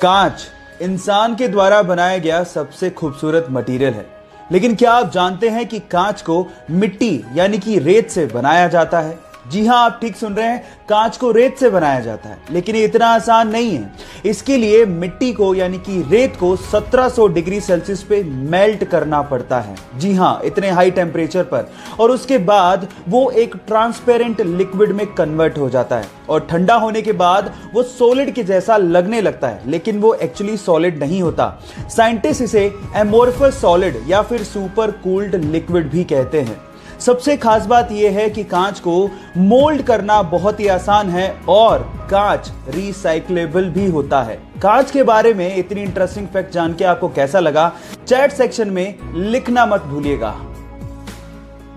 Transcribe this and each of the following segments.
कांच इंसान के द्वारा बनाया गया सबसे खूबसूरत मटेरियल है, लेकिन क्या आप जानते हैं कि कांच को मिट्टी यानी कि रेत से बनाया जाता है? जी हां, आप ठीक सुन रहे हैं, कांच को रेत से बनाया जाता है। लेकिन ये इतना आसान नहीं है। इसके लिए मिट्टी को यानी कि रेत को 1700 डिग्री सेल्सियस पे मेल्ट करना पड़ता है। जी हां, इतने हाई टेम्परेचर पर। और उसके बाद वो एक ट्रांसपेरेंट लिक्विड में कन्वर्ट हो जाता है और ठंडा होने के बाद वो सॉलिड के जैसा लगने लगता है, लेकिन वो एक्चुअली सॉलिड नहीं होता। साइंटिस्ट इसे एमोर्फस सॉलिड या फिर सुपर कूल्ड लिक्विड भी कहते हैं। सबसे खास बात यह है कि कांच को मोल्ड करना बहुत ही आसान है और कांच रिसाइक्लेबल भी होता है। कांच के बारे में इतनी इंटरेस्टिंग फैक्ट जान के आपको कैसा लगा, चैट सेक्शन में लिखना मत भूलिएगा।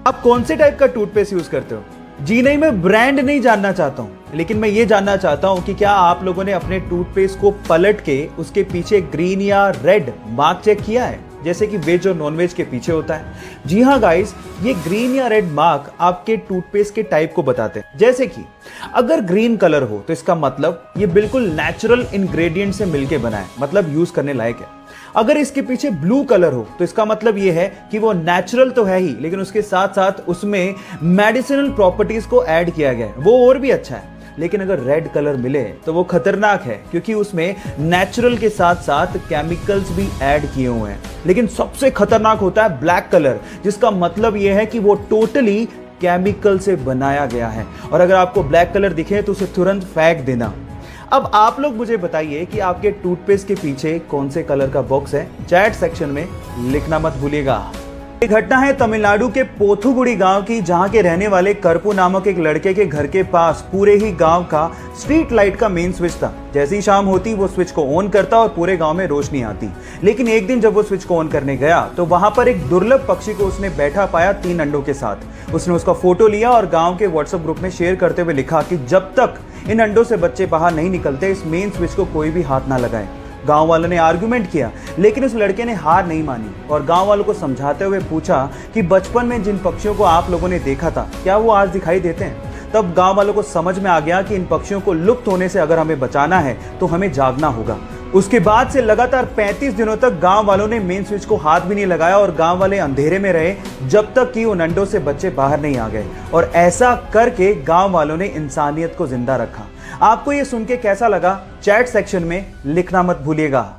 आप कौन से टाइप का टूथपेस्ट यूज करते हो? जी नहीं, मैं ब्रांड नहीं जानना चाहता हूं, लेकिन मैं ये जानना चाहता हूं कि क्या आप लोगों ने अपने टूथपेस्ट को पलट के उसके पीछे ग्रीन या रेड मार्क चेक किया है, जैसे कि वेज और नॉन वेज के पीछे होता है? जी हाँ गाइस, ये ग्रीन या रेड मार्क आपके टूथपेस्ट के टाइप को बताते हैं। जैसे कि अगर ग्रीन कलर हो तो इसका मतलब ये बिल्कुल नेचुरल इंग्रेडिएंट से मिलके बना है, मतलब यूज करने लायक है। अगर इसके पीछे ब्लू कलर हो तो इसका मतलब यह है कि वो नेचुरल तो है ही, लेकिन उसके साथ साथ उसमें मेडिसिनल प्रॉपर्टीज को ऐड किया गया है, वो और भी अच्छा है। लेकिन अगर रेड कलर मिले तो वो खतरनाक है, क्योंकि उसमें नेचुरल के साथ साथ केमिकल्स भी ऐड किए हुए हैं। लेकिन सबसे खतरनाक होता है ब्लैक कलर, जिसका मतलब यह है कि वो टोटली केमिकल से बनाया गया है। और अगर आपको ब्लैक कलर दिखे तो उसे तुरंत फेंक देना। अब आप लोग मुझे बताइए कि आपके टूथपेस्ट के पीछे कौन से कलर का बॉक्स है? चैट सेक्शन में लिखना मत भूलिएगा। एक घटना है तमिलनाडु के पोथुगुड़ी गांव की, जहां के रहने वाले करपू नामक एक लड़के के घर के पास पूरे ही गांव का स्ट्रीट लाइट का मेन स्विच था। जैसे ही शाम होती वो स्विच को ऑन करता और पूरे गांव में रोशनी आती। लेकिन एक दिन जब वो स्विच को ऑन करने गया तो वहां पर एक दुर्लभ पक्षी को उसने बैठा पाया 3 अंडों के साथ। उसने उसका फोटो लिया और गांव के व्हाट्सएप ग्रुप में शेयर करते हुए लिखा कि जब तक इन अंडों से बच्चे बाहर नहीं निकलते इस मेन स्विच को कोई भी हाथ ना लगाए। गांव वालों ने आर्गुमेंट किया, लेकिन उस लड़के ने हार नहीं मानी और गांव वालों को समझाते हुए पूछा कि बचपन में जिन पक्षियों को आप लोगों ने देखा था, क्या वो आज दिखाई देते हैं? तब गांव वालों को समझ में आ गया कि इन पक्षियों को लुप्त होने से अगर हमें बचाना है तो हमें जागना होगा। उसके बाद से लगातार 35 दिनों तक गांव वालों ने मेन स्विच को हाथ भी नहीं लगाया और गांव वाले अंधेरे में रहे जब तक कि उन अंडों से बच्चे बाहर नहीं आ गए। और ऐसा करके गांव वालों ने इंसानियत को जिंदा रखा। आपको ये सुन के कैसा लगा? चैट सेक्शन में लिखना मत भूलिएगा।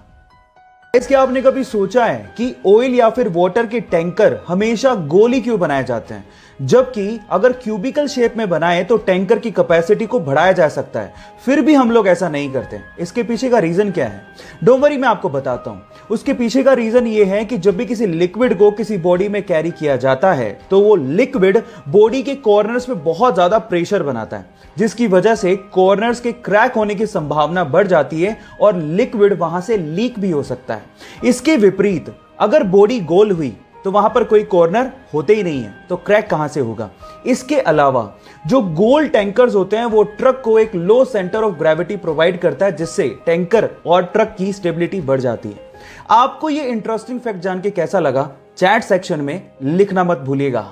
इसके आपने कभी सोचा है कि ऑयल या फिर वाटर के टैंकर हमेशा गोल ही क्यों बनाए जाते हैं, जबकि अगर क्यूबिकल शेप में बनाए तो टैंकर की कैपेसिटी को बढ़ाया जा सकता है? फिर भी हम लोग ऐसा नहीं करते। इसके पीछे का रीजन क्या है? डोंट वरी, मैं आपको बताता हूं। उसके पीछे का रीजन ये है कि जब भी किसी लिक्विड को किसी बॉडी में कैरी किया जाता है तो वो लिक्विड बॉडी के कॉर्नर्स में बहुत ज्यादा प्रेशर बनाता है, जिसकी वजह से कॉर्नर्स के क्रैक होने की संभावना बढ़ जाती है और लिक्विड वहां से लीक भी हो सकता है। इसके विपरीत अगर बॉडी गोल हुई तो वहां पर कोई कॉर्नर होते ही नहीं है, तो क्रैक कहां से होगा? इसके अलावा जो गोल टैंकर्स होते हैं वो ट्रक को एक लो सेंटर ऑफ ग्रेविटी प्रोवाइड करता है, जिससे टैंकर और ट्रक की स्टेबिलिटी बढ़ जाती है। आपको ये इंटरेस्टिंग फैक्ट जान के कैसा लगा? चैट सेक्शन में लिखना मत भूलिएगा।